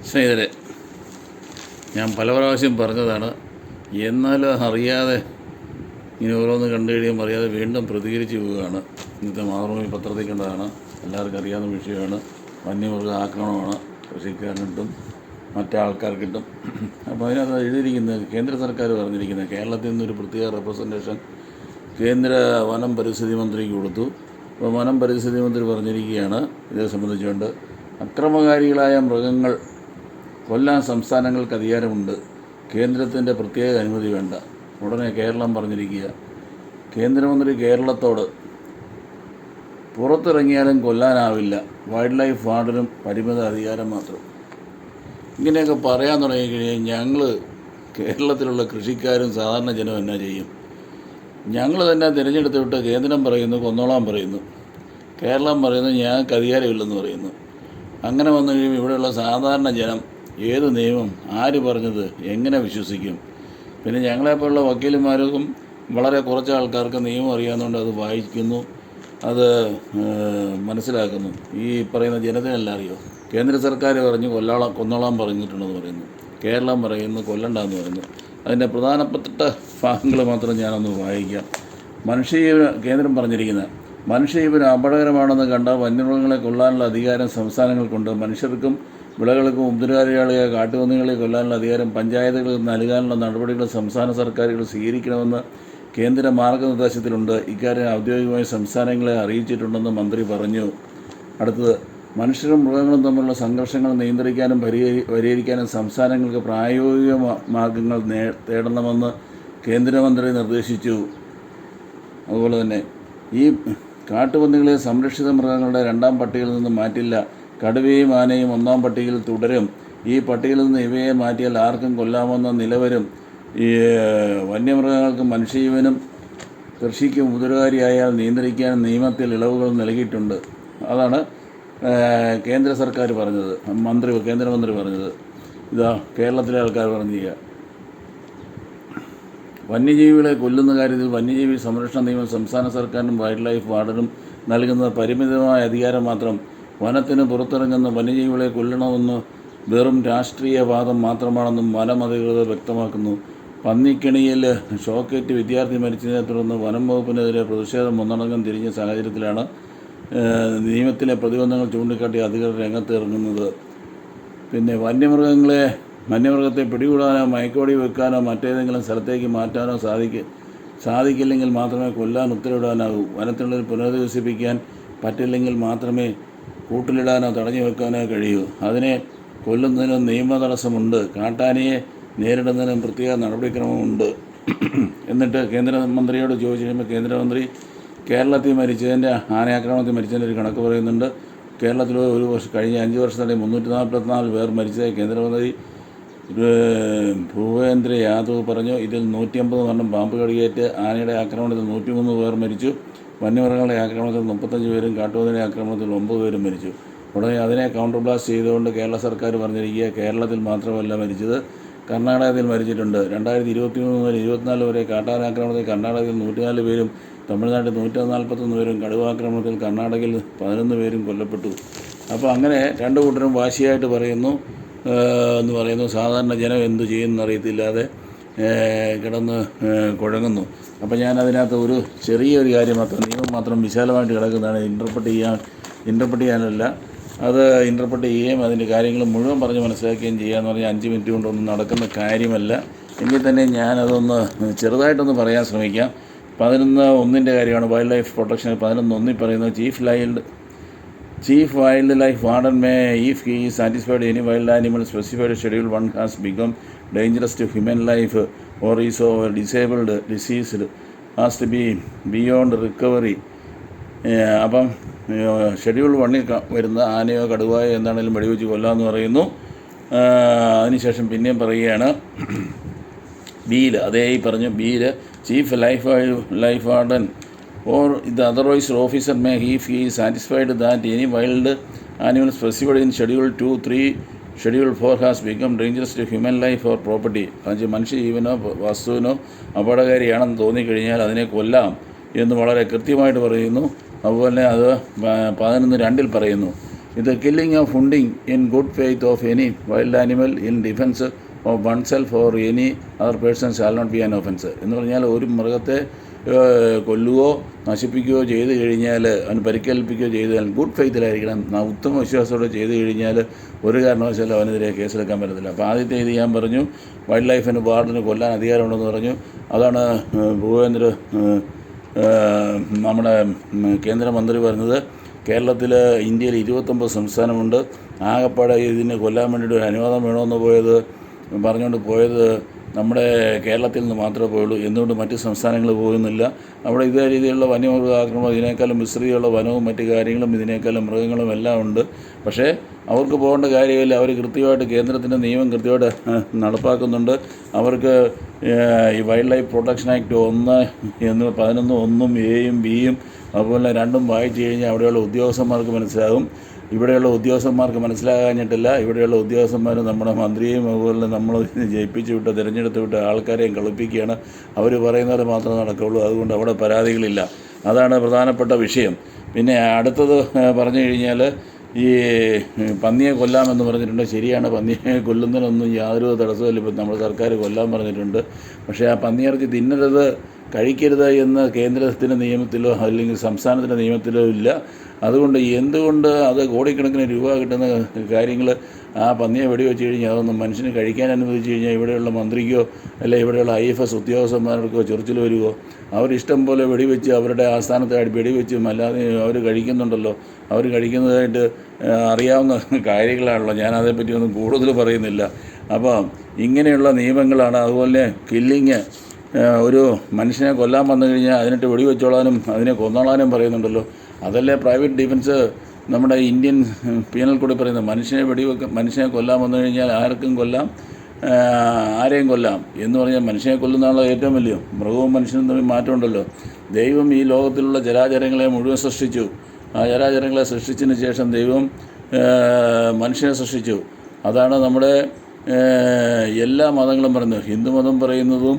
സ്നേഹിതരെ, ഞാൻ പല പ്രാവശ്യം പറഞ്ഞതാണ്. എന്നാലും അറിയാതെ ഇങ്ങനെ ഓരോന്ന് കണ്ടു കഴിയുമ്പോൾ അറിയാതെ വീണ്ടും പ്രതികരിച്ച് പോവുകയാണ്. ഇന്നത്തെ മാതൃഭൂമി പത്രത്തിൽ കണ്ടതാണ്, എല്ലാവർക്കും അറിയാവുന്ന വിഷയമാണ്. വന്യമൃഗ ആക്രമണമാണ് കൃഷിക്കാരനിട്ടും മറ്റാൾക്കാർക്കിട്ടും. അപ്പോൾ അതിനകത്ത് എഴുതിയിരിക്കുന്നത്, കേന്ദ്ര സർക്കാർ പറഞ്ഞിരിക്കുന്നത്, കേരളത്തിൽ നിന്നൊരു പ്രത്യേക റെപ്രസെൻറ്റേഷൻ കേന്ദ്ര വനം പരിസ്ഥിതി മന്ത്രിക്ക് കൊടുത്തു. അപ്പോൾ വനം പരിസ്ഥിതി മന്ത്രി പറഞ്ഞിരിക്കുകയാണ്, ഇതേ സംബന്ധിച്ചുകൊണ്ട് അക്രമകാരികളായ മൃഗങ്ങൾ കൊല്ലാൻ സംസ്ഥാനങ്ങൾക്ക് അധികാരമുണ്ട്, കേന്ദ്രത്തിൻ്റെ പ്രത്യേക അനുമതി വേണ്ട. ഉടനെ കേരളം പറഞ്ഞിരിക്കുക, കേന്ദ്രമന്ത്രി കേരളത്തോട് പുറത്തിറങ്ങിയാലും കൊല്ലാനാവില്ല, വൈൽഡ് ലൈഫ് വാർഡനും പരിമിത അധികാരം മാത്രം. ഇങ്ങനെയൊക്കെ പറയാൻ തുടങ്ങിക്കഴിഞ്ഞാൽ ഞങ്ങൾ കേരളത്തിലുള്ള കൃഷിക്കാരും സാധാരണ ജനം എന്നാ ചെയ്യും? ഞങ്ങൾ തന്നെ തിരഞ്ഞെടുത്ത് വിട്ട് കേന്ദ്രം പറയുന്നു കൊന്നോളാൻ പറയുന്നു, കേരളം പറയുന്നു ഞങ്ങൾക്ക് അധികാരമില്ലെന്ന് പറയുന്നു. അങ്ങനെ വന്നു കഴിയുമ്പോൾ ഇവിടെയുള്ള സാധാരണ ജനം ഏത് നിയമം, ആര് പറഞ്ഞത്, എങ്ങനെ വിശ്വസിക്കും? പിന്നെ ഞങ്ങളെപ്പോലുള്ള വക്കീലന്മാർക്കും വളരെ കുറച്ച് ആൾക്കാർക്ക് നിയമം അറിയാവുന്നതുകൊണ്ട് അത് വായിക്കുന്നു, അത് മനസ്സിലാക്കുന്നു. ഈ പറയുന്ന ജനത്തിനെല്ലാം അറിയോ? കേന്ദ്ര സർക്കാർ പറഞ്ഞു കൊന്നോളാൻ പറഞ്ഞിട്ടുണ്ടെന്ന് പറയുന്നു, കേരളം പറയുന്നു കൊല്ലണ്ടെന്ന് പറയുന്നു. അതിൻ്റെ പ്രധാനപ്പെട്ട ഭാഗങ്ങൾ മാത്രം ഞാനൊന്ന് വായിക്കാം. മനുഷ്യജീവന് കേന്ദ്രം പറഞ്ഞിരിക്കുന്നത്, മനുഷ്യജീവന് അപകടകരമാണെന്ന് കണ്ട വന്യമൃഗങ്ങളെ കൊല്ലാനുള്ള അധികാരം സംസ്ഥാനങ്ങൾക്കുണ്ട്. മനുഷ്യർക്കും വിളകൾക്കും ഉപദ്രവകാരികളായ കാട്ടുപന്നികളെ കൊല്ലാനുള്ള അധികാരം പഞ്ചായത്തുകൾക്ക് നൽകാനുള്ള നടപടികൾ സംസ്ഥാന സർക്കാരുകൾ സ്വീകരിക്കണമെന്ന് കേന്ദ്ര മാർഗനിർദ്ദേശത്തിലുണ്ട്. ഇക്കാര്യം ഔദ്യോഗികമായി സംസ്ഥാനങ്ങളെ അറിയിച്ചിട്ടുണ്ടെന്ന് മന്ത്രി പറഞ്ഞു. അടുത്തത്, മനുഷ്യരും മൃഗങ്ങളും തമ്മിലുള്ള സംഘർഷങ്ങൾ നിയന്ത്രിക്കാനും പരിഹരിക്കാനും സംസ്ഥാനങ്ങൾക്ക് പ്രായോഗിക മാർഗങ്ങൾ തേടണമെന്ന് കേന്ദ്രമന്ത്രി നിർദ്ദേശിച്ചു. അതുപോലെ തന്നെ ഈ കാട്ടുപന്നികളെ സംരക്ഷിത മൃഗങ്ങളുടെ 2ാം പട്ടികയിൽ നിന്ന് മാറ്റില്ല. കടുവയും ആനയും 1ാം പട്ടികയിൽ തുടരും. ഈ പട്ടികയിൽ നിന്ന് ഇവയെ മാറ്റിയാൽ ആർക്കും കൊല്ലാമെന്ന നില വരും. ഈ വന്യമൃഗങ്ങൾക്കും മനുഷ്യജീവനും കൃഷിക്കും ഉപദ്രവകാരിയായാൽ നിയന്ത്രിക്കാൻ നിയമത്തിൽ ഇളവുകൾ നൽകിയിട്ടുണ്ട്. അതാണ് കേന്ദ്ര സർക്കാർ പറഞ്ഞത്, കേന്ദ്രമന്ത്രി പറഞ്ഞത്. ഇതാ കേരളത്തിലെ ആൾക്കാർ പറഞ്ഞിരിക്കുക, വന്യജീവികളെ കൊല്ലുന്ന കാര്യത്തിൽ വന്യജീവി സംരക്ഷണ നിയമം സംസ്ഥാന സർക്കാരിനും വൈൽഡ് ലൈഫ് വാർഡനും നൽകുന്ന പരിമിതമായ അധികാരം മാത്രം. വനത്തിന് പുറത്തിറങ്ങുന്ന വന്യജീവികളെ കൊല്ലണമെന്ന് വെറും രാഷ്ട്രീയവാദം മാത്രമാണെന്നും വനം അധികൃതർ വ്യക്തമാക്കുന്നു. പന്നിക്കണിയിൽ ഷോക്കേറ്റ് വിദ്യാർത്ഥി മരിച്ചതിനെ തുടർന്ന് വനം വകുപ്പിനെതിരെ പ്രതിഷേധം ഒന്നടങ്കം തിരിഞ്ഞ സാഹചര്യത്തിലാണ് നിയമത്തിലെ പ്രതിബന്ധങ്ങൾ ചൂണ്ടിക്കാട്ടി അധികൃതർ രംഗത്ത് ഇറങ്ങുന്നത്. പിന്നെ വന്യമൃഗത്തെ പിടികൂടാനോ മയക്കുവെടി വെക്കാനോ മറ്റേതെങ്കിലും സ്ഥലത്തേക്ക് മാറ്റാനോ സാധിക്കില്ലെങ്കിൽ മാത്രമേ കൊല്ലാൻ ഉത്തരവിടാനാകൂ. വനത്തിനുള്ളിൽ പുനരധിവസിപ്പിക്കാൻ പറ്റില്ലെങ്കിൽ മാത്രമേ കൂട്ടിലിടാനോ തടഞ്ഞു വെക്കാനോ കഴിയൂ. അതിനെ കൊല്ലുന്നതിനും നിയമ തടസ്സമുണ്ട്. കാട്ടാനയെ നേരിടുന്നതിനും പ്രത്യേക നടപടിക്രമമുണ്ട്. എന്നിട്ട് കേന്ദ്രമന്ത്രിയോട് ചോദിച്ചു കഴിയുമ്പോൾ കേന്ദ്രമന്ത്രി കേരളത്തിൽ മരിച്ചതിൻ്റെ ആനയാക്രമണത്തിൽ മരിച്ചതിൻ്റെ ഒരു കണക്ക് പറയുന്നുണ്ട്. കേരളത്തിൽ കഴിഞ്ഞ 5 വർഷത്തിനിടെ 344 പേർ മരിച്ചതായി കേന്ദ്രമന്ത്രി ഭൂപേന്ദ്ര യാദവ് പറഞ്ഞു. ഇതിൽ 150 മരണം പാമ്പ് കടിയേറ്റ്, ആനയുടെ ആക്രമണത്തിൽ 103 പേർ മരിച്ചു, വന്യമൃഗങ്ങളുടെ ആക്രമണത്തിൽ 35 പേരും കാട്ടുപന്നിയുടെ ആക്രമണത്തിൽ 9 പേരും മരിച്ചു. ഉടനെ അതിനെ കൗണ്ടർ ബ്ലാസ്റ്റ് ചെയ്തുകൊണ്ട് കേരള സർക്കാർ പറഞ്ഞിരിക്കുക, കേരളത്തിൽ മാത്രമല്ല മരിച്ചത്, കർണാടകത്തിൽ മരിച്ചിട്ടുണ്ട്. 2023 മുതൽ 24 വരെ കാട്ടാനാക്രമണത്തിൽ കർണാടകയിൽ 104 പേരും തമിഴ്നാട്ടിൽ 141 പേരും കടുവാക്രമണത്തിൽ കർണാടകയിൽ 11 പേരും കൊല്ലപ്പെട്ടു. അപ്പോൾ അങ്ങനെ 2 കൂട്ടരും വാശിയായിട്ട് പറയുന്നു എന്ന് പറയുന്നു. സാധാരണ ജനം എന്തു ചെയ്യുമെന്നറിയത്തില്ലാതെ കിടന്ന് കുഴങ്ങുന്നു. അപ്പോൾ ഞാൻ അതിനകത്ത് ഒരു ചെറിയൊരു കാര്യം മാത്രം, നിയമം മാത്രം വിശാലമായിട്ട് കിടക്കുന്നതാണ്, ഇൻ്റർപ്രറ്റ് ചെയ്യാനല്ല, അത് ഇൻ്റർപ്രറ്റ് ചെയ്യുകയും അതിൻ്റെ കാര്യങ്ങൾ മുഴുവൻ പറഞ്ഞ് മനസ്സിലാക്കുകയും ചെയ്യാമെന്ന് പറഞ്ഞാൽ 5 മിനിറ്റ് കൊണ്ടൊന്നും നടക്കുന്ന കാര്യമല്ല. എങ്കിൽ തന്നെ ഞാനതൊന്ന് ചെറുതായിട്ടൊന്ന് പറയാൻ ശ്രമിക്കാം. 11:1 കാര്യമാണ് വൈൽഡ് ലൈഫ് പ്രൊട്ടക്ഷൻ. 11:1 പറയുന്നത്, chief wild life warden may, if he is satisfied any wild animal specified schedule 1 has become dangerous to human life or is disabled, diseased, has to be beyond recovery. അപ്പം schedule 1 വരുന്ന ആനയോ കടുവയോ എന്താണെങ്കിലും വെടിവെച്ച് കൊല്ലാമെന്ന് പറയുന്നു. അതിനുശേഷം പിന്നെയും പറയുകയാണ് ബിയിൽ, അതേ ഈ പറഞ്ഞു ബിയിൽ, chief life warden or the otherwise officer may, if he is satisfied that any wild animal specified in Schedule 2, 3, Schedule 4 has become dangerous to human life or property. മനുഷ്യജീവനോ വസ്തുവിനോ അപകടകാരിയാണെന്ന് തോന്നിക്കഴിഞ്ഞാൽ അതിനെ കൊല്ലാം എന്ന് വളരെ കൃത്യമായിട്ട് പറയുന്നു. അതുപോലെ അത് 11:2 പറയുന്നു, ഇത് killing of hunting in good faith of any wild animal in defence of oneself or any other person shall not be an offence. എന്ന് പറഞ്ഞാൽ ഒരു മൃഗത്തെ കൊല്ലുകയോ നശിപ്പിക്കുകയോ ചെയ്തു കഴിഞ്ഞാൽ, അവന് പരിക്കേൽപ്പിക്കുകയോ ചെയ്താൽ ഗുഡ് ഫെയ്ത്തിലായിരിക്കണം, ഉത്തമ വിശ്വാസത്തോടെ ചെയ്തു കഴിഞ്ഞാൽ ഒരു കാരണവശാലും അവനെതിരെ കേസെടുക്കാൻ പറ്റത്തില്ല. അപ്പോൾ ആദ്യത്തെ ഇത് ഞാൻ പറഞ്ഞു, വൈൽഡ് ലൈഫിന് വാർഡിന് കൊല്ലാൻ അധികാരമുണ്ടെന്ന് പറഞ്ഞു. അതാണ് ഭൂപേന്ദ്ര നമ്മുടെ കേന്ദ്രമന്ത്രി പറഞ്ഞത്. കേരളത്തിൽ ഇന്ത്യയിൽ 29 സംസ്ഥാനമുണ്ട്. ആകപ്പാടെ ഇതിന് കൊല്ലാൻ വേണ്ടിയിട്ട് ഒരു അനുവാദം വേണമെന്ന് പറഞ്ഞുകൊണ്ട് പോയത് നമ്മുടെ കേരളത്തിൽ നിന്ന് മാത്രമേ പോയുള്ളൂ. എന്തുകൊണ്ട് മറ്റ് സംസ്ഥാനങ്ങൾ പോകുന്നില്ല? അവിടെ ഇതേ രീതിയിലുള്ള വന്യമൃഗ ആക്രമണം, ഇതിനേക്കാളും വിസ്തൃതിയുള്ള വനവും മറ്റു കാര്യങ്ങളും ഇതിനേക്കാളും മൃഗങ്ങളും എല്ലാം ഉണ്ട്. പക്ഷേ അവർക്ക് പോകേണ്ട കാര്യമില്ല. അവർ കൃത്യമായിട്ട് കേന്ദ്രത്തിൻ്റെ നിയമം കൃത്യമായിട്ട് നടപ്പാക്കുന്നുണ്ട്. അവർക്ക് ഈ വൈൽഡ് ലൈഫ് പ്രൊട്ടക്ഷൻ ആക്ട് 11(1)ഉം എയും ബിയും അതുപോലെ 2ഉം വായിച്ചു കഴിഞ്ഞാൽ അവിടെയുള്ള ഉദ്യോഗസ്ഥന്മാർക്ക് മനസ്സിലാകും. ഇവിടെയുള്ള ഉദ്യോഗസ്ഥന്മാർക്ക് മനസ്സിലാകാഞ്ഞിട്ടില്ല. ഇവിടെയുള്ള ഉദ്യോഗസ്ഥന്മാർ നമ്മുടെ മന്ത്രിയെയും അതുപോലെ നമ്മൾ ജയിപ്പിച്ച് വിട്ട് തിരഞ്ഞെടുത്ത് വിട്ട് ആൾക്കാരെയും കളിപ്പിക്കുകയാണ്. അവർ പറയുന്നത് മാത്രമേ നടക്കുകയുള്ളൂ. അതുകൊണ്ട് അവിടെ പരാതികളില്ല. അതാണ് പ്രധാനപ്പെട്ട വിഷയം. പിന്നെ അടുത്തത് പറഞ്ഞു കഴിഞ്ഞാൽ ഈ പന്നിയെ കൊല്ലാമെന്ന് പറഞ്ഞിട്ടുണ്ട്. ശരിയാണ്, പന്നിയെ കൊല്ലുന്നതിനൊന്നും യാതൊരു തടസ്സമില്ല. ഇപ്പം നമ്മുടെ സർക്കാർ കൊല്ലാൻ പറഞ്ഞിട്ടുണ്ട്. പക്ഷേ ആ പന്നിയിറച്ചി തിന്നരുത്, കഴിക്കരുത് എന്ന് കേന്ദ്രത്തിൻ്റെ നിയമത്തിലോ അല്ലെങ്കിൽ സംസ്ഥാനത്തിൻ്റെ നിയമത്തിലോ ഇല്ല. അതുകൊണ്ട് എന്തുകൊണ്ട് അത് കോടിക്കണക്കിന് രൂപ കിട്ടുന്ന കാര്യങ്ങൾ ആ പന്നിയെ വെടിവെച്ച് കഴിഞ്ഞാൽ അതൊന്നും മനുഷ്യന് കഴിക്കാൻ അനുവദിച്ച് കഴിഞ്ഞാൽ ഇവിടെയുള്ള മന്ത്രിക്കോ അല്ലെ ഇവിടെയുള്ള IFS ഉദ്യോഗസ്ഥന്മാർക്കോ ചൊറിച്ചിൽ വരുമോ? അവരിഷ്ടം പോലെ വെടിവെച്ച് അവരുടെ ആസ്ഥാനത്തായിട്ട് വെടിവെച്ചും അല്ലാതെ അവർ കഴിക്കുന്നുണ്ടല്ലോ. അവർ കഴിക്കുന്നതായിട്ട് അറിയാവുന്ന കാര്യങ്ങളാണല്ലോ. ഞാനതേപ്പറ്റി ഒന്നും കൂടുതൽ പറയുന്നില്ല. അപ്പോൾ ഇങ്ങനെയുള്ള നിയമങ്ങളാണ്. അതുപോലെ കില്ലിങ്, ഒരു മനുഷ്യനെ കൊല്ലാൻ വന്നു കഴിഞ്ഞാൽ അതിനിട്ട് വെടിവെച്ചോളാനും അതിനെ കൊന്നോളാനും പറയുന്നുണ്ടല്ലോ. അതല്ലേ പ്രൈവറ്റ് ഡിഫൻസ് നമ്മുടെ ഇന്ത്യൻ പീനൽ കോഡിൽ പറയുന്നത്. മനുഷ്യനെ കൊല്ലാൻ വന്നു കഴിഞ്ഞാൽ ആർക്കും കൊല്ലാം, ആരെയും കൊല്ലാം എന്ന് പറഞ്ഞാൽ മനുഷ്യനെ കൊല്ലുന്നതാണല്ലോ ഏറ്റവും വലിയ. മൃഗവും മനുഷ്യനും തമ്മിൽ മാറ്റമുണ്ടല്ലോ. ദൈവം ഈ ലോകത്തിലുള്ള ജരാചരങ്ങളെ മുഴുവൻ സൃഷ്ടിച്ചു. ആ ജരാചരങ്ങളെ സൃഷ്ടിച്ചതിന് ശേഷം ദൈവം മനുഷ്യനെ സൃഷ്ടിച്ചു. അതാണ് നമ്മുടെ എല്ലാ മതങ്ങളും പറയുന്നത്. ഹിന്ദു മതം പറയുന്നതും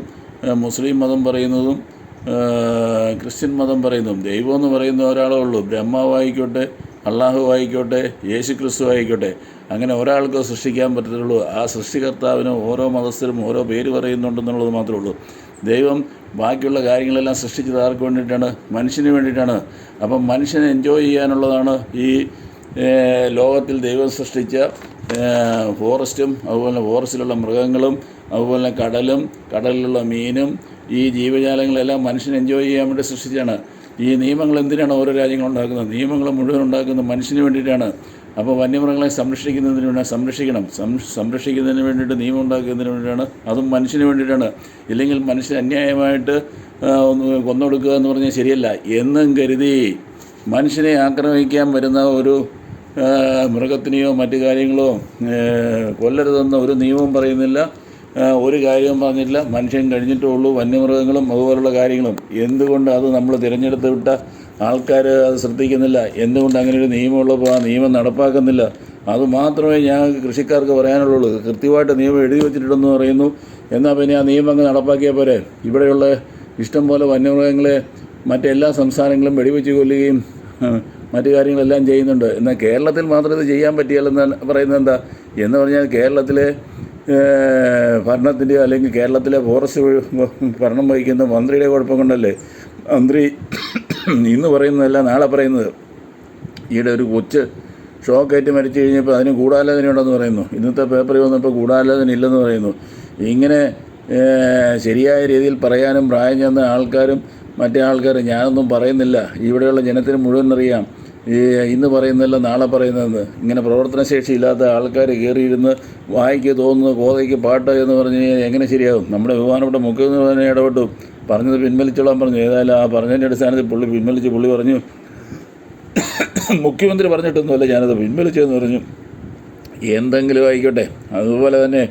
മുസ്ലിം മതം പറയുന്നതും ക്രിസ്ത്യൻ മതം പറയുന്നതും. ദൈവം എന്ന് പറയുന്ന ഒരാളേ ഉള്ളൂ. ബ്രഹ്മാവായിക്കോട്ടെ, അള്ളാഹു ആയിക്കോട്ടെ, യേശു ക്രിസ്തു ആയിക്കോട്ടെ, അങ്ങനെ ഒരാൾക്ക് സൃഷ്ടിക്കാൻ പറ്റത്തുള്ളൂ. ആ സൃഷ്ടികർത്താവിന് ഓരോ മതസ്ഥരും ഓരോ പേര് പറയുന്നുണ്ടെന്നുള്ളത് മാത്രമേ ഉള്ളൂ. ദൈവം ബാക്കിയുള്ള കാര്യങ്ങളെല്ലാം സൃഷ്ടിച്ചത് ആർക്ക് വേണ്ടിയിട്ടാണ്? മനുഷ്യന് വേണ്ടിയിട്ടാണ്. അപ്പം മനുഷ്യനെ എൻജോയ് ചെയ്യാനുള്ളതാണ് ഈ ലോകത്തിൽ ദൈവം സൃഷ്ടിച്ച ഫോറസ്റ്റും അതുപോലെ ഫോറസ്റ്റിലുള്ള മൃഗങ്ങളും അതുപോലെ കടലും കടലിലുള്ള മീനും ഈ ജീവജാലങ്ങളെല്ലാം മനുഷ്യൻ എൻജോയ് ചെയ്യാൻ വേണ്ടി സൃഷ്ടിച്ചാണ്. ഈ നിയമങ്ങൾ എന്തിനാണ് ഓരോ രാജ്യങ്ങൾ ഉണ്ടാക്കുന്നത്? നിയമങ്ങൾ മുഴുവൻ ഉണ്ടാക്കുന്നത് മനുഷ്യന് വേണ്ടിയിട്ടാണ്. അപ്പോൾ വന്യമൃഗങ്ങളെ സംരക്ഷിക്കുന്നതിന് വേണ്ടി സംരക്ഷിക്കുന്നതിന് വേണ്ടിയിട്ട് നിയമം ഉണ്ടാക്കുന്നതിന് വേണ്ടിയിട്ടാണ്. അതും മനുഷ്യന് വേണ്ടിയിട്ടാണ്. ഇല്ലെങ്കിൽ മനുഷ്യൻ അന്യായമായിട്ട് കൊന്നൊടുക്കുക എന്ന് പറഞ്ഞാൽ ശരിയല്ല. എന്നും കരുതി മനുഷ്യനെ ആക്രമിക്കാൻ വരുന്ന ഒരു മൃഗത്തിനെയോ മറ്റു കാര്യങ്ങളോ കൊല്ലരുതെന്ന് ഒരു നിയമവും പറയുന്നില്ല, ഒരു കാര്യവും പറഞ്ഞില്ല. മനുഷ്യൻ കഴിഞ്ഞിട്ടേ ഉള്ളൂ വന്യമൃഗങ്ങളും അതുപോലുള്ള കാര്യങ്ങളും. എന്തുകൊണ്ട് അത് നമ്മൾ തിരഞ്ഞെടുത്ത് വിട്ട ആൾക്കാർ അത് ശ്രദ്ധിക്കുന്നില്ല? എന്തുകൊണ്ട് അങ്ങനെ ഒരു നിയമമുള്ളപ്പോൾ ആ നിയമം നടപ്പാക്കുന്നില്ല? അതുമാത്രമേ ഞങ്ങൾക്ക് കൃഷിക്കാർക്ക് പറയാനുള്ളൂ. കൃത്യമായിട്ട് നിയമം എഴുതി വെച്ചിട്ടുണ്ടെന്ന് പറയുന്നു. എന്നാൽ പിന്നെ ആ നിയമം അങ്ങ് നടപ്പാക്കിയാൽ പോരെ? ഇവിടെയുള്ള ഇഷ്ടം പോലെ വന്യമൃഗങ്ങളെ മറ്റെല്ലാ സംസ്ഥാനങ്ങളും വെടിവെച്ച് കൊല്ലുകയും മറ്റു കാര്യങ്ങളെല്ലാം ചെയ്യുന്നുണ്ട്. എന്നാൽ കേരളത്തിൽ മാത്രം ഇത് ചെയ്യാൻ പറ്റിയാലെന്ന് പറയുന്നത് എന്താ എന്ന് പറഞ്ഞാൽ കേരളത്തിലെ ഭരണത്തിൻ്റെയോ അല്ലെങ്കിൽ കേരളത്തിലെ ഫോറസ്റ്റ് ഭരണം വഹിക്കുന്ന മന്ത്രിയുടെ കുഴപ്പം കൊണ്ടല്ലേ? മന്ത്രി ഇന്ന് പറയുന്നതല്ല നാളെ പറയുന്നത്. ഈയിടെ ഒരു കൊച്ച് ഷോക്കേറ്റ് മരിച്ചു കഴിഞ്ഞപ്പോൾ അതിന് ഗൂഢാലോചന ഉണ്ടെന്ന് പറയുന്നു. ഇന്നത്തെ പേപ്പറിൽ വന്നപ്പോൾ ഗൂഢാലോചന ഇല്ലെന്ന് പറയുന്നു. ഇങ്ങനെ ശരിയായ രീതിയിൽ പറയാനും പ്രായം ചെന്ന ആൾക്കാരും മറ്റേ ആൾക്കാർ, ഞാനൊന്നും പറയുന്നില്ല, ഇവിടെയുള്ള ജനത്തിന് മുഴുവൻ അറിയാം. ഇന്ന് പറയുന്നതല്ല നാളെ പറയുന്നതെന്ന്. ഇങ്ങനെ പ്രവർത്തനശേഷി ഇല്ലാത്ത ആൾക്കാർ കയറിയിരുന്ന് വായിക്ക് തോന്നുന്നു കോതയ്ക്ക് പാട്ട് എന്ന് പറഞ്ഞ് കഴിഞ്ഞാൽ എങ്ങനെ ശരിയാകും? നമ്മുടെ ബഹുമാനപ്പെട്ട മുഖ്യമന്ത്രി ഇടപെട്ടു, പറഞ്ഞത് പിൻവലിച്ചോളാൻ പറഞ്ഞു. ഏതായാലും ആ പറഞ്ഞതിൻ്റെ അടിസ്ഥാനത്തിൽ പുള്ളി പറഞ്ഞു, മുഖ്യമന്ത്രി പറഞ്ഞിട്ടൊന്നുമല്ല ഞാനത് പിൻവലിച്ചതെന്ന് പറഞ്ഞു. എന്തെങ്കിലും ആയിക്കോട്ടെ. അതുപോലെ തന്നെ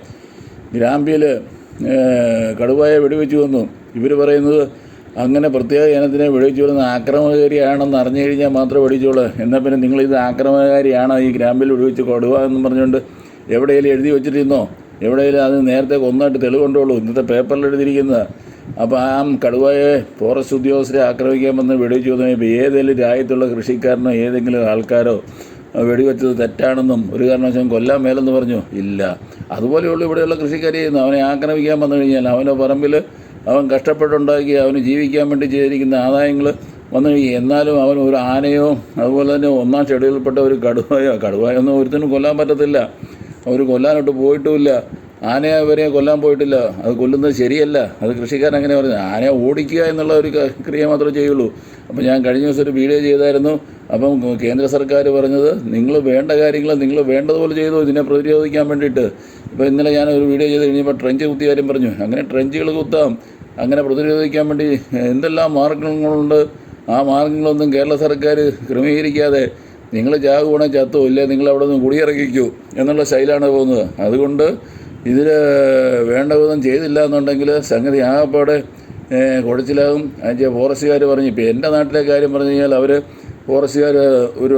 ഗ്രാമ്പിയിൽ കടുവയെ വെടിവെച്ച് വന്നു. ഇവർ പറയുന്നത് അങ്ങനെ പ്രത്യേക ഇനത്തിനെ വെടിവെച്ച് കൊള്ളുന്ന ആക്രമണകാരിയാണെന്ന് അറിഞ്ഞു കഴിഞ്ഞാൽ മാത്രമേ വെടിവെച്ചോളൂ. എന്നാൽ പിന്നെ നിങ്ങളിത് ആക്രമണകാരിയാണോ ഈ ഗ്രാമ്പിൽ വെടിവെച്ച് കടുവ എന്ന് പറഞ്ഞുകൊണ്ട് എവിടെയെങ്കിലും എഴുതി വെച്ചിട്ടിരുന്നോ? എവിടെയെങ്കിലും അത് നേരത്തെ കൊന്നായിട്ട് തെളിവുണ്ടോളൂ. ഇന്നത്തെ പേപ്പറിൽ എഴുതിയിരിക്കുന്നത്. അപ്പോൾ ആ കടുവയെ ഫോറസ്റ്റ് ഉദ്യോഗസ്ഥരെ ആക്രമിക്കാൻ വന്ന് വെടിവെച്ച് കൊന്നു. ഇപ്പോൾ ഏതെങ്കിലും രാജ്യത്തുള്ള കൃഷിക്കാരനോ ഏതെങ്കിലും ആൾക്കാരോ വെടിവെച്ചത് തെറ്റാണെന്നും ഒരു കാരണവശാലും കൊല്ലാൻ മേലെന്ന് പറഞ്ഞു. ഇല്ല. അതുപോലെയുള്ള ഇവിടെയുള്ള കൃഷിക്കാർ ചെയ്യുന്നു. അവനെ ആക്രമിക്കാൻ വന്നു കഴിഞ്ഞാൽ അവൻ്റെ പറമ്പിൽ അവൻ കഷ്ടപ്പെട്ടുണ്ടാക്കി അവന് ജീവിക്കാൻ വേണ്ടി ചെയ്തിരിക്കുന്ന ആദായങ്ങൾ വന്നു കഴിയും. എന്നാലും അവൻ ഒരു ആനയോ അതുപോലെ തന്നെ 1-ാം ഷെഡ്യൂളിൽപ്പെട്ട ഒരു കടുവയൊന്നും ഒരുത്തിനും കൊല്ലാൻ പറ്റത്തില്ല. അവർ കൊല്ലാനോട്ട് പോയിട്ടുമില്ല. ആനയെ വരെ കൊല്ലാൻ പോയിട്ടില്ല. അത് കൊല്ലുന്നത് ശരിയല്ല. അത് കൃഷിക്കാരൻ അങ്ങനെ പറഞ്ഞു. ആനയെ ഓടിക്കുക എന്നുള്ള ഒരു ക്രിയ മാത്രമേ ചെയ്യുള്ളൂ. അപ്പോൾ ഞാൻ കഴിഞ്ഞ ദിവസം ഒരു വീഡിയോ ചെയ്തായിരുന്നു. അപ്പം കേന്ദ്ര സർക്കാർ പറഞ്ഞത് നിങ്ങൾ വേണ്ട കാര്യങ്ങൾ നിങ്ങൾ വേണ്ടതുപോലെ ചെയ്തു ഇതിനെ പ്രതിരോധിക്കാൻ വേണ്ടിയിട്ട്. ഇപ്പോൾ ഇന്നലെ ഞാൻ ഒരു വീഡിയോ ചെയ്ത് കഴിഞ്ഞപ്പോൾ ട്രെഞ്ച് കുത്തിയ കാര്യം പറഞ്ഞു. അങ്ങനെ ട്രെഞ്ചുകൾ കുത്താം. അങ്ങനെ പ്രതിരോധിക്കാൻ വേണ്ടി എന്തെല്ലാം മാർഗങ്ങളുണ്ട്. ആ മാർഗങ്ങളൊന്നും കേരള സർക്കാർ ക്രമീകരിക്കാതെ നിങ്ങൾ ചാകുവാണെ ചത്തോ ഇല്ലേ നിങ്ങൾ അവിടെ നിന്ന് കുടിയിറക്കിക്കൂ എന്നുള്ള സ്റ്റൈലാണ് പോകുന്നത്. അതുകൊണ്ട് ഇതിൽ വേണ്ട വിധം ചെയ്തില്ല എന്നുണ്ടെങ്കിൽ സംഗതി ആകപ്പാടെ കുഴച്ചിലാകും. അതിൻ്റെ ഫോറസ്റ്റുകാർ പറഞ്ഞു. ഇപ്പോൾ എൻ്റെ നാട്ടിലെ കാര്യം പറഞ്ഞു കഴിഞ്ഞാൽ അവർ ഫോറസ്റ്റുകാർ ഒരു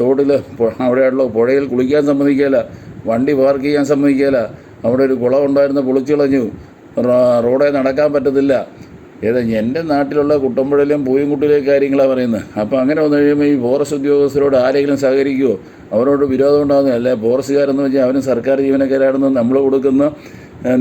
തോട്ടിൽ അവിടെയുള്ള പുഴയിൽ കുളിക്കാൻ സമ്മതിക്കില്ല, വണ്ടി പാർക്ക് ചെയ്യാൻ സമ്മതിക്കില്ല. അവിടെ ഒരു കുളം ഉണ്ടായിരുന്ന പൊളിച്ചു കളഞ്ഞു. റോഡേ നടക്കാൻ പറ്റത്തില്ല. എൻ്റെ നാട്ടിലുള്ള കുട്ടമ്പുഴയിലും പൂയംകുട്ടിയിലെ കാര്യങ്ങളാണ് പറയുന്നത്. അപ്പോൾ അങ്ങനെ വന്നു കഴിയുമ്പോൾ ഈ ഫോറസ്റ്റ് ഉദ്യോഗസ്ഥരോട് ആരെങ്കിലും സഹകരിക്കുമോ? അവരോട് വിരോധം ഉണ്ടാകുന്നത് അല്ലേ? ഫോറസ്റ്റുകാരെന്ന് വെച്ചാൽ അവനും സർക്കാർ ജീവനക്കാരാണെന്ന് നമ്മൾ കൊടുക്കുന്ന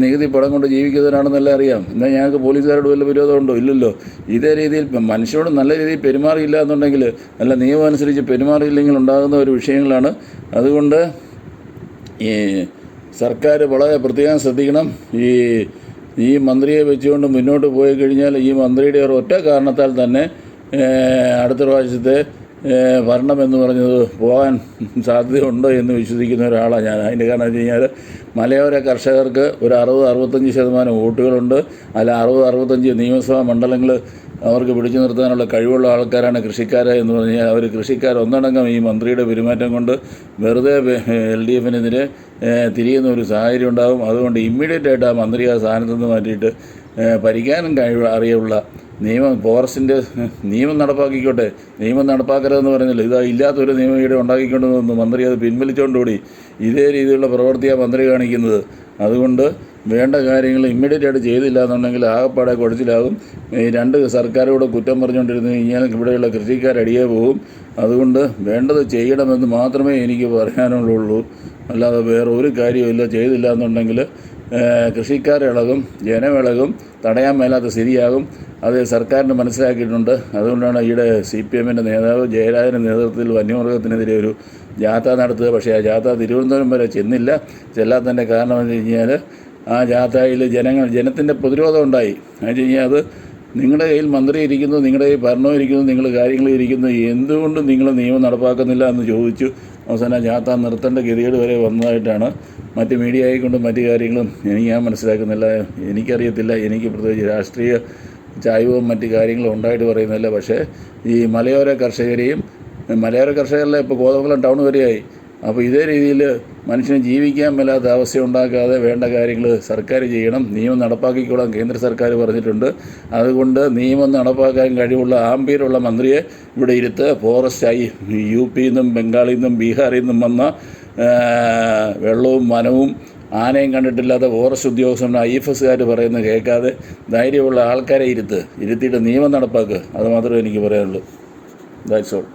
നികുതി പണം കൊണ്ട് ജീവിക്കുന്നവരാണെന്നല്ല അറിയാം. എന്നാൽ ഞങ്ങൾക്ക് പോലീസുകാരോട് വല്ല വിരോധമുണ്ടോ? ഇല്ലല്ലോ. ഇതേ രീതിയിൽ മനുഷ്യരോട് നല്ല രീതിയിൽ പെരുമാറിയില്ല എന്നുണ്ടെങ്കിൽ, നല്ല നിയമം അനുസരിച്ച് പെരുമാറിയില്ലെങ്കിൽ ഉണ്ടാകുന്ന ഒരു വിഷയങ്ങളാണ്. അതുകൊണ്ട് ഈ സർക്കാർ വളരെ പ്രത്യേകം ശ്രദ്ധിക്കണം. ഈ മന്ത്രിയെ വെച്ചുകൊണ്ട് മുന്നോട്ട് പോയി കഴിഞ്ഞാൽ ഈ മന്ത്രിയുടെ ഒരൊറ്റ കാരണത്താൽ തന്നെ അടുത്ത പ്രാവശ്യത്തെ ഭരണം എന്ന് പറഞ്ഞത് പോകാൻ സാധ്യതയുണ്ടോ എന്ന് വിശ്വസിക്കുന്ന ഒരാളാണ് ഞാൻ. അതിൻ്റെ കാരണം വെച്ച് കഴിഞ്ഞാൽ മലയോര കർഷകർക്ക് ഒരു 60-65% വോട്ടുകളുണ്ട്. അല്ല 60-65 നിയമസഭാ മണ്ഡലങ്ങൾ അവർക്ക് പിടിച്ചു നിർത്താനുള്ള കഴിവുള്ള ആൾക്കാരാണ് കൃഷിക്കാർ എന്ന് പറഞ്ഞാൽ അവർ കൃഷിക്കാർ ഒന്നടങ്കം ഈ മന്ത്രിയുടെ പെരുമാറ്റം കൊണ്ട് വെറുതെ LDFനെതിരെ തിരിയുന്ന ഒരു സാഹചര്യം ഉണ്ടാകും. അതുകൊണ്ട് ഇമ്മീഡിയറ്റായിട്ട് ആ മന്ത്രി ആ സ്ഥാനത്ത് നിന്ന് മാറ്റിയിട്ട് ഭരിക്കാനും അറിയുള്ള ഫോറസ്റ്റിൻ്റെ നിയമം നടപ്പാക്കിക്കോട്ടെ. നിയമം നടപ്പാക്കരുതെന്ന് പറയുന്നില്ല. ഇതാ ഇല്ലാത്തൊരു നിയമം ഇവിടെ ഉണ്ടാക്കിക്കൊണ്ട് വന്നു മന്ത്രി അത് പിൻവലിച്ചുകൊണ്ടുകൂടി ഇതേ രീതിയിലുള്ള പ്രവൃത്തിയാണ് മന്ത്രി കാണിക്കുന്നത്. അതുകൊണ്ട് വേണ്ട കാര്യങ്ങൾ ഇമ്മീഡിയറ്റായിട്ട് ചെയ്തില്ല എന്നുണ്ടെങ്കിൽ ആകപ്പാടെ കുഴച്ചിലാകും. ഈ രണ്ട് സർക്കാരോട് കുറ്റം പറഞ്ഞുകൊണ്ടിരുന്നു കഴിഞ്ഞാൽ ഇവിടെയുള്ള കൃഷിക്കാരടിയേ പോകും. അതുകൊണ്ട് വേണ്ടത് ചെയ്യണമെന്ന് മാത്രമേ എനിക്ക് പറയാനുള്ളൂ. അല്ലാതെ വേറെ ഒരു കാര്യമില്ല. ചെയ്തില്ല എന്നുണ്ടെങ്കിൽ കൃഷിക്കാരിളകും, ജനമിളകും, തടയാൻ മേലാത്ത സ്ഥിതിയാകും. അത് സർക്കാരിന് മനസ്സിലാക്കിയിട്ടുണ്ട്. അതുകൊണ്ടാണ് ഈയിടെ CPMൻ്റെ നേതാവ് ജയരാജൻ്റെ നേതൃത്വത്തിൽ വന്യമൃഗത്തിനെതിരെ ഒരു ജാഥ നടത്തുക. പക്ഷേ ആ ജാഥ തിരുവനന്തപുരം വരെ ചെല്ലാത്തതിൻ്റെ കാരണം എന്ന് വെച്ച് കഴിഞ്ഞാൽ ആ ജാഥയിൽ ജനത്തിൻ്റെ പ്രതിരോധം ഉണ്ടായി. എന്ന് വെച്ച് കഴിഞ്ഞാൽ അത് നിങ്ങളുടെ കയ്യിൽ മന്ത്രി ഇരിക്കുന്നു, നിങ്ങളുടെ കയ്യിൽ ഭരണം ഇരിക്കുന്നു, നിങ്ങൾ കാര്യങ്ങൾ ഇരിക്കുന്നു, എന്തുകൊണ്ട് നിങ്ങൾ നിയമം നടപ്പാക്കുന്നില്ല എന്ന് ചോദിച്ചു. അവസാനം ജാഥ നിർത്തേണ്ട ഗതികേട് വരെ വന്നതായിട്ടാണ് മറ്റ് മീഡിയ ആയിക്കൊണ്ടും മറ്റു കാര്യങ്ങളും ഞാൻ മനസ്സിലാക്കുന്നില്ല. എനിക്കറിയത്തില്ല. എനിക്ക് പ്രത്യേകിച്ച് രാഷ്ട്രീയ ചായ്വും മറ്റു കാര്യങ്ങളും ഉണ്ടായിട്ട് പറയുന്നില്ല. പക്ഷേ ഈ മലയോര കർഷകരെല്ലാം ഇപ്പോൾ കോതമംഗലം ടൗൺ വരെയായി. അപ്പോൾ ഇതേ രീതിയിൽ മനുഷ്യന് ജീവിക്കാൻ മേലാത്ത അവസ്ഥ ഉണ്ടാക്കാതെ വേണ്ട കാര്യങ്ങൾ സർക്കാർ ചെയ്യണം. നിയമം നടപ്പാക്കിക്കോളാൻ കേന്ദ്ര സർക്കാർ പറഞ്ഞിട്ടുണ്ട്. അതുകൊണ്ട് നിയമം നടപ്പാക്കാൻ കഴിവുള്ള ആംബിയറുള്ള മന്ത്രിയെ ഇവിടെ ഇരുത്ത്. ഫോറസ്റ്റായി UP-യിൽ നിന്നും ബംഗാളിൽ നിന്നും ബീഹാറിൽ നിന്നും വന്ന വെള്ളവും വനവും ആനയും കണ്ടിട്ടില്ലാത്ത ഫോറസ്റ്റ് ഉദ്യോഗസ്ഥൻ IFSകാർ പറയുന്നത് കേൾക്കാതെ ധൈര്യമുള്ള ആൾക്കാരെ ഇരുത്തിയിട്ട് നിയമം നടപ്പാക്കുക. അത് മാത്രമേ എനിക്ക് പറയാനുള്ളൂ. That's all.